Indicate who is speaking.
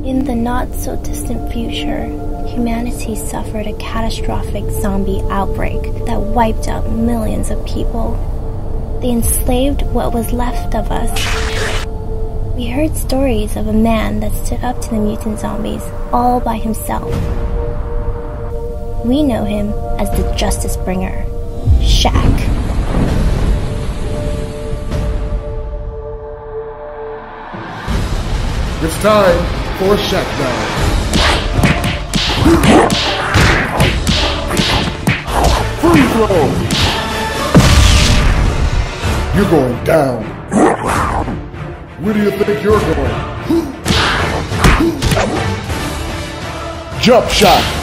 Speaker 1: In the not-so-distant future, humanity suffered a catastrophic zombie outbreak that wiped out millions of people. They enslaved what was left of us. We heard stories of a man that stood up to the mutant zombies all by himself. We know him as the Justice Bringer, Shaq.
Speaker 2: It's time for ShaqDown. Free throw! You're going down. Where do you think you're going? Jump shot!